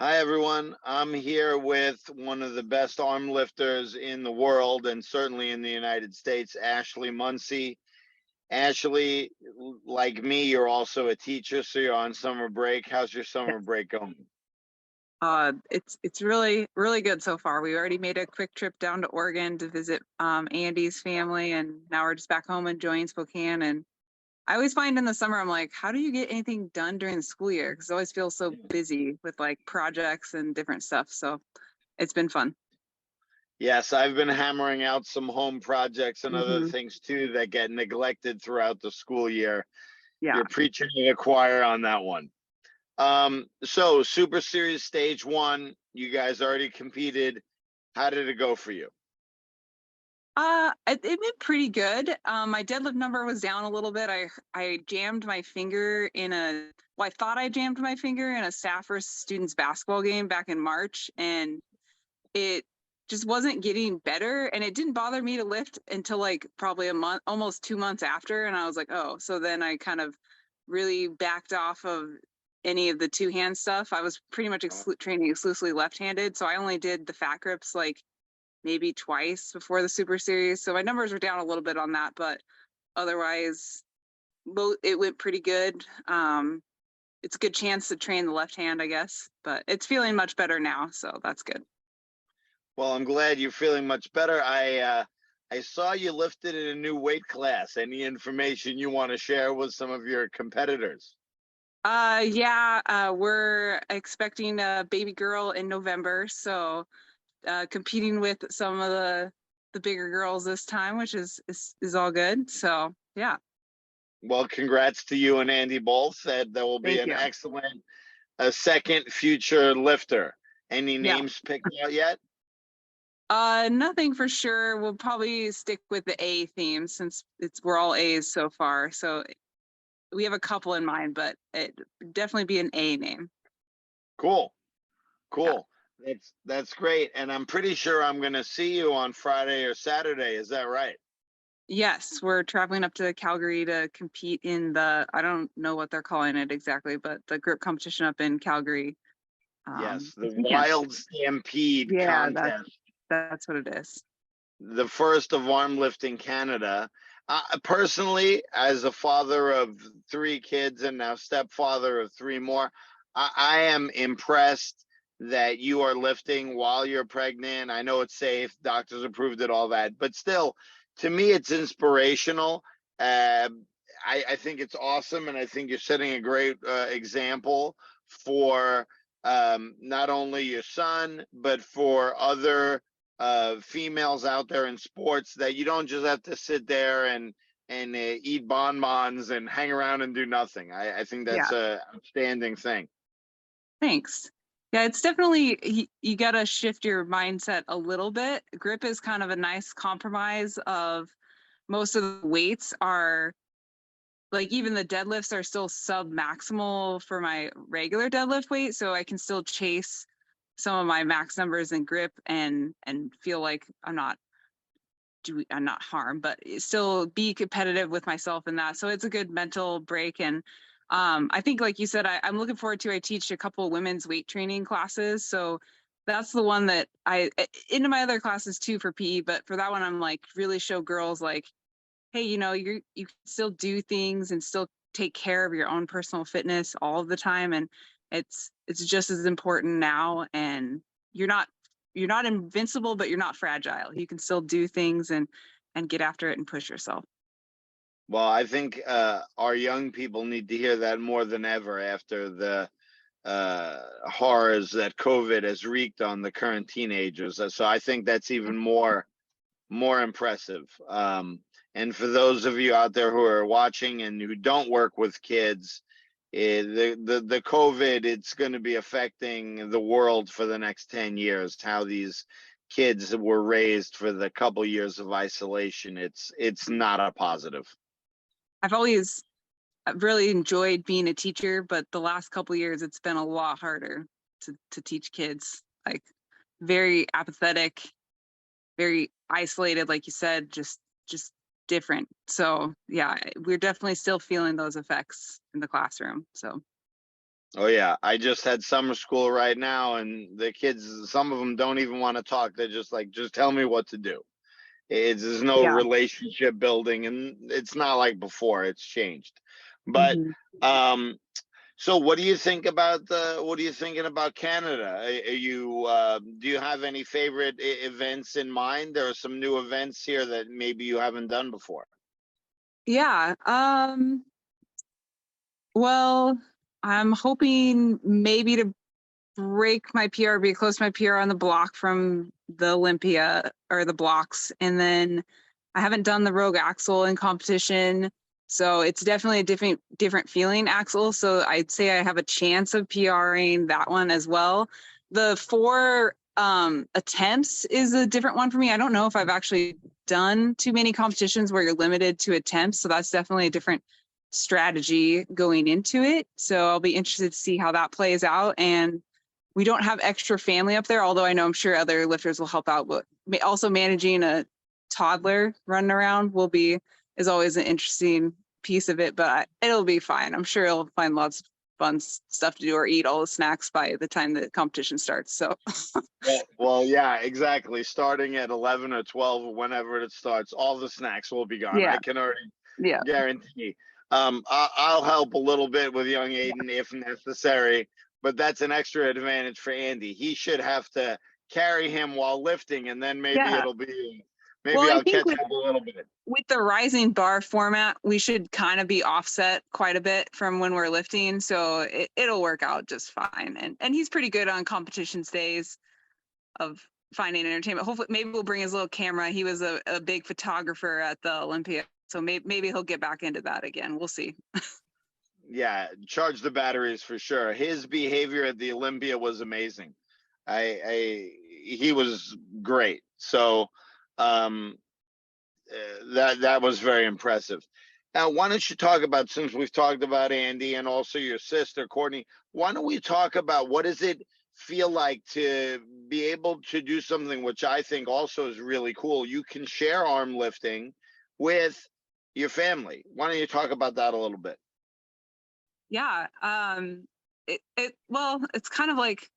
Hi, everyone. I'm here with one of the best arm lifters in the world and certainly in the United States, Ashlee Munsey. Ashlee, like me, you're also a teacher, so you're on summer break. How's your summer Yes. break going? It's really good so far. We already made a quick trip down to Oregon to visit Andy's family, and now we're just back home enjoying Spokane. And I always find in the summer, I'm like, how do you get anything done during the school year? Because it always feels so busy with like projects and different stuff. So it's been fun. Yes, I've been hammering out some home projects and other Hmm. things too that get neglected throughout the school year. Yeah. You're preaching to the choir on that one. So Super Series Stage 1, you guys already competed. How did it go for you? It went pretty good. My deadlift number was down a little bit. I jammed my finger in I thought I jammed my finger in a staff versus students basketball game back in March, and it just wasn't getting better. And it didn't bother me to lift until like probably a month, almost 2 months after. And I was like, oh, so then I kind of really backed off of any of the two-hand stuff. I was pretty much training exclusively left-handed, so I only did the fat grips like maybe twice before the Super Series. So my numbers were down a little bit on that, but otherwise, it went pretty good. It's a good chance to train the left hand, I guess, but it's feeling much better now, so that's good. Well, I'm glad you're feeling much better. I saw you lifted in a new weight class. Any information you want to share with some of your competitors? Yeah, we're expecting a baby girl in November, so competing with some of the bigger girls this time, which is all good. So yeah, Well, congrats to you and Andy both. That will be thank an you. excellent second future lifter. Any Yeah. names picked out yet? Nothing for sure. We'll probably stick with the A theme since we're all A's so far. So we have a couple in mind, but it definitely be an A name. Cool, Yeah. cool. That's great. And I'm pretty sure I'm going to see you on Friday or Saturday. Is that right? Yes, we're traveling up to Calgary to compete in I don't know what they're calling it exactly, but the group competition up in Calgary Yes, this the weekend. Wild Stampede Yeah, contest. that's what it is. The first of Armlifting Canada. Personally, as a father of three kids and now stepfather of three more, I am impressed that you are lifting while you're pregnant. I know it's safe, doctors approved it, all that, but still, to me, it's inspirational. Uh, I think it's awesome, and I think you're setting a great example for not only your son, but for other females out there in sports, that you don't just have to sit there and eat bonbons and hang around and do nothing. I think that's Yeah, a outstanding thing. thanks. Yeah, it's definitely you got to shift your mindset a little bit. Grip is kind of a nice compromise of most of the weights are like even the deadlifts are still sub maximal for my regular deadlift weight, so I can still chase some of my max numbers in grip and feel like I'm not harmed, but still be competitive with myself in that. So it's a good mental break. And I think, like you said, I'm looking forward to. I teach a couple of women's weight training classes, so that's the one that I into my other classes too for PE. But for that one, I'm like really show girls like, hey, you can still do things and still take care of your own personal fitness all of the time, and it's just as important now. And you're not you're not invincible, but you're not fragile. You can still do things and get after it and push yourself. Well, I think our young people need to hear that more than ever after the horrors that COVID has wreaked on the current teenagers. So I think that's even more impressive. And for those of you out there who are watching and who don't work with kids, the COVID, it's going to be affecting the world for the next 10 years. How these kids were raised for the couple years of isolation, it's not a positive. I've really enjoyed being a teacher, but the last couple of years it's been a lot harder to teach kids. Like very apathetic, very isolated, like you said, just different. So yeah, we're definitely still feeling those effects in the classroom. So Oh yeah, I just had summer school right now, and the kids, some of them don't even want to talk. They're just like, just tell me what to do. There's no Yeah. relationship building, and it's not like before. It's changed. But hmm um, so what do you think about what are you thinking about Canada? Are you do you have any favorite events in mind? There are some new events here that maybe you haven't done before. Yeah. Well, I'm hoping maybe to break my PR, be close to my PR on the block from the Olympia or the blocks. And then I haven't done the Rogue Axle in competition. So it's definitely a different feeling axle. So I'd say I have a chance of PRing that one as well. The 4 attempts is a different one for me. I don't know if I've actually done too many competitions where you're limited to attempts. So that's definitely a different strategy going into it. So I'll be interested to see how that plays out. And we don't have extra family up there, although I know I'm sure other lifters will help out. But also managing a toddler running around is always an interesting piece of it, but it'll be fine. I'm sure he'll find lots of fun stuff to do or eat all the snacks by the time the competition starts. So Well, yeah, exactly. Starting at 11 or 12, or whenever it starts, all the snacks will be gone. yeah, I can already yeah, guarantee. I'll help a little bit with young Aiden if necessary, but that's an extra advantage for Andy. He should have to carry him while lifting, and then yeah. Well, maybe I I'll think catch up a little bit. with the rising bar format, we should kind of be offset quite a bit from when we're lifting. So it'll work out just fine. And he's pretty good on competitions days of finding entertainment. Hopefully, maybe we'll bring his little camera. He was a big photographer at the Olympia. So maybe he'll get back into that again. We'll see. Yeah, charge the batteries for sure. His behavior at the Olympia was amazing. He was great. So um, that was very impressive. Now, why don't you talk about, since we've talked about Andy and also your sister Courtney, why don't we talk about what does it feel like to be able to do something which I think also is really cool? You can share arm lifting with your family. Why don't you talk about that a little bit? Yeah. Well, it's kind of like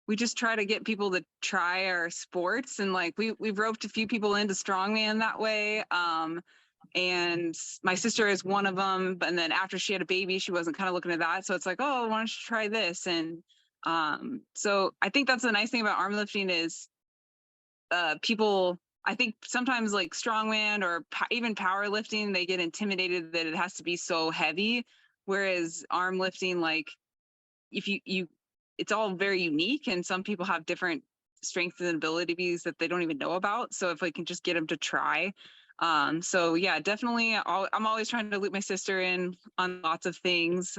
we just try to get people to try our sports, and like we've roped a few people into strongman that way. And my sister is one of them, but and then after she had a baby, she wasn't kind of looking at that. So it's like, oh, why don't you try this? And so I think that's the nice thing about arm lifting is people, I think sometimes like strongman or even powerlifting, they get intimidated that it has to be so heavy. Whereas arm lifting, like if you it's all very unique, and some people have different strengths and abilities that they don't even know about. So if I can just get them to try. So yeah, definitely I'm always trying to loop my sister in on lots of things,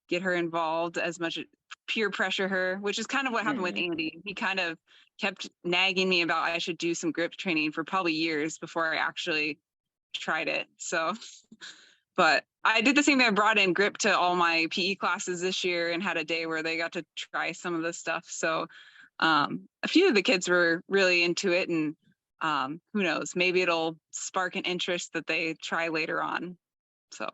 get her involved as much, peer pressure her, which is kind of what happened with Mhm. Andy. He kind of kept nagging me about I should do some grip training for probably years before I actually tried it. So but I did the same thing. I brought in grip to all my PE classes this year and had a day where they got to try some of the stuff. So a few of the kids were really into it, and who knows, maybe it'll spark an interest that they try later on. So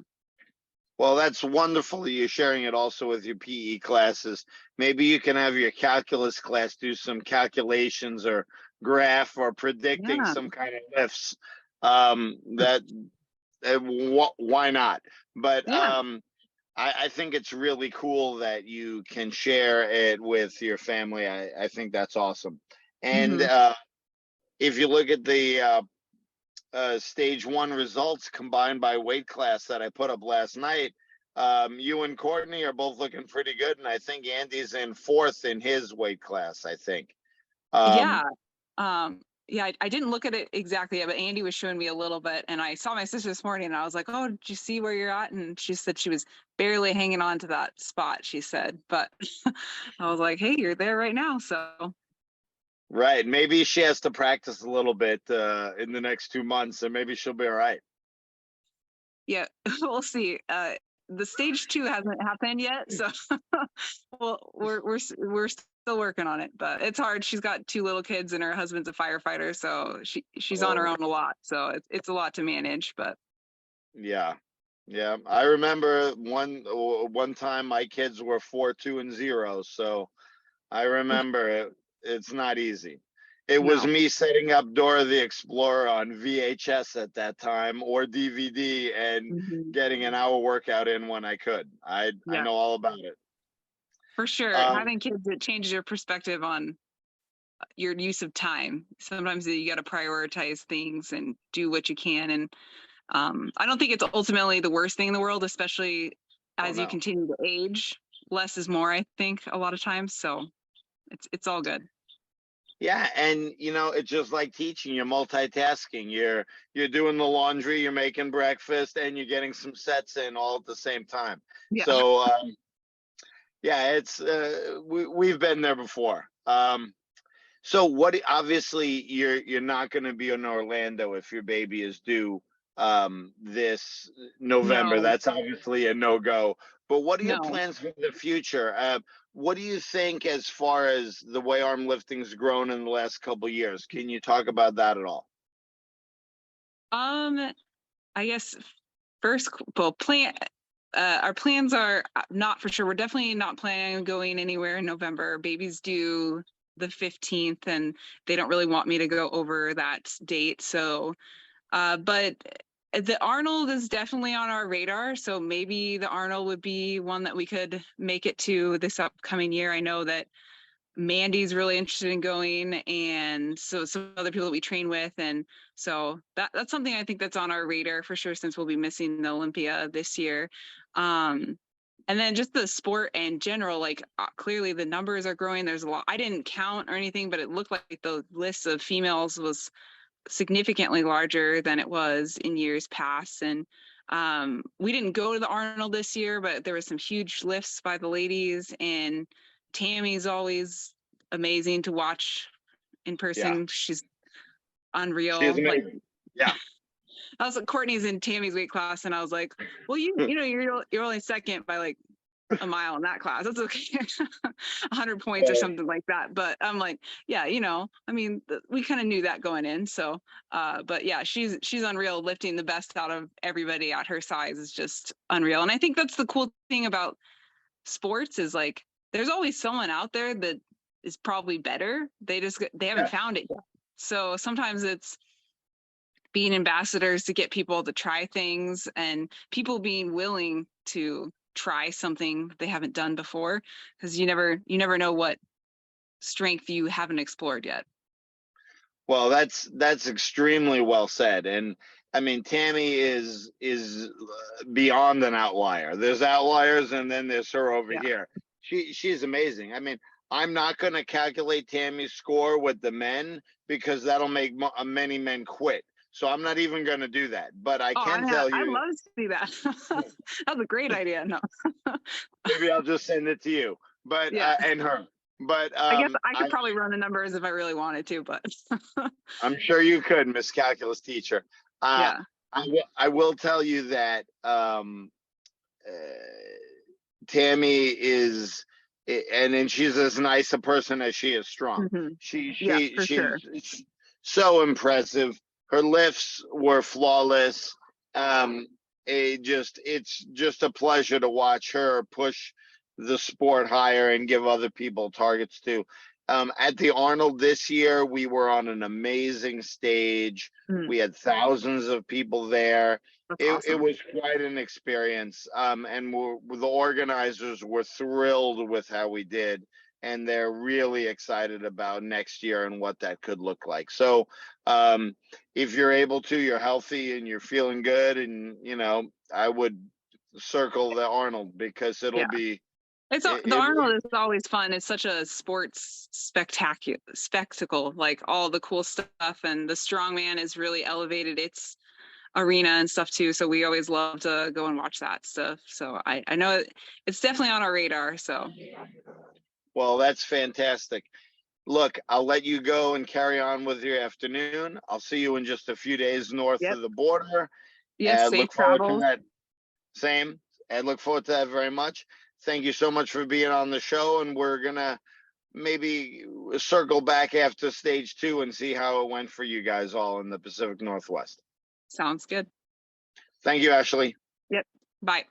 Well, that's wonderful that you're sharing it also with your PE classes. Maybe you can have your calculus class do some calculations or graph or predicting yeah, some kind of lifts. That why not? But yeah, I think it's really cool that you can share it with your family. I think that's awesome. And hmm if you look at the stage one results combined by weight class that I put up last night, you and Courtney are both looking pretty good, and I think Andy's in fourth in his weight class. I think. yeah. Um, Yeah, I didn't look at it exactly yet, but Andy was showing me a little bit, and I saw my sister this morning, and I was like, "Oh, did you see where you're at?" And she said she was barely hanging on to that spot. She said, but I was like, "Hey, you're there right now." So right. Maybe she has to practice a little bit in the next 2 months, and maybe she'll be all right. yeah, we'll see. The stage 2 hasn't happened yet, so well, we're still working on it, but it's hard. She's got 2 little kids, and her husband's a firefighter, so she's on her Oh, own a lot. So it's a lot to manage, but yeah. Yeah, I remember one time my kids were 4, 2, and 0, so I remember it. It's not easy. It was No. me setting up Dora the Explorer on VHS at that time or DVD and Mhm. getting an hour workout in when I could. I Yeah, know all about it. for sure. Um, Having kids, it changes your perspective on your use of time. Sometimes you got to prioritize things and do what you can. And I don't think it's ultimately the worst thing in the world, especially oh as you no. continue to age. Less is more, I think, a lot of times. So it's all good. Yeah, and it's just like teaching. You're multitasking. You're doing the laundry, you're making breakfast, and you're getting some sets in all at the same time. Yeah. So yeah, it's we've been there before. So obviously you're not going to be in Orlando if your baby is due this November. No, That's obviously a no-go. But what are your no. plans for the future? What do you think as far as the way arm lifting's grown in the last couple of years? Can you talk about that at all? I guess first, well, our plans are not for sure. We're definitely not planning on going anywhere in November. Baby's due the 15th, and they don't really want me to go over that date. So, but the Arnold is definitely on our radar. So maybe the Arnold would be one that we could make it to this upcoming year. I know that Mandy's really interested in going, and so some other people that we train with, and so that's something I think that's on our radar for sure, since we'll be missing the Olympia this year. And then just the sport in general, like clearly the numbers are growing. There's a lot. I didn't count or anything, but it looked like the list of females was significantly larger than it was in years past. And we didn't go to the Arnold this year, but there was some huge lifts by the ladies, and Tammy's always amazing to watch in Yeah, person. She's she is unreal. Like amazing. Yeah. I was like, Courtney's in Tammy's weight class, and I was like, well, you know, you're only second by like a mile in that class. That's okay. 100 points or something like that. But I'm like, yeah, I mean, we kind of knew that going in. So, but yeah, she's unreal. Lifting the best out of everybody at her size is just unreal. And I think that's the cool thing about sports is like, there's always someone out there that is probably better. They haven't Yes. found it yet. So sometimes it's being ambassadors to get people to try things, and people being willing to try something they haven't done before, because you never know what strength you haven't explored yet. Well, that's extremely well said, and I mean Tammy is beyond an outlier. There's outliers, and then there's her over Yeah. here. She's amazing. I mean, I'm not going to calculate Tammy's score with the men because that'll make many men quit. So I'm not even going to do that. But I Oh, can tell I'd you, love to see that. That was a great idea. No. maybe I'll just send it to you, but Yeah. and her. But I guess I could probably run the numbers if I really wanted to, but I'm sure you could, Miss Calculus teacher. Uh, yeah. I will tell you that uh, Tammy is, and she's as nice a person as she is strong. Hmm. She Yeah, she for sure. she's so impressive. Her lifts were flawless. Um, it's just a pleasure to watch her push the sport higher and give other people targets too. At the Arnold this year, we were on an amazing stage. Mm, We had thousands of people there. that's It awesome. was quite an experience, and the organizers were thrilled with how we did, and they're really excited about next year and what that could look like. So, if you're able to, you're healthy and you're feeling good, and I would circle the Arnold because it'll Yeah. be The it Arnold is always fun. It's such a sports spectacle, like all the cool stuff, and the strongman is really elevated its arena and stuff too. So we always love to go and watch that stuff. So I know it's definitely on our radar. So well, that's fantastic. Look, I'll let you go and carry on with your afternoon. I'll see you in just a few days north yep, of the border. yes, And safe look forward to travels. that. Same. And look forward to that very much. Thank you so much for being on the show. And we're going to maybe circle back after stage 2 and see how it went for you guys all in the Pacific Northwest. Sounds good. Thank you, Ashlee. Yep. Bye.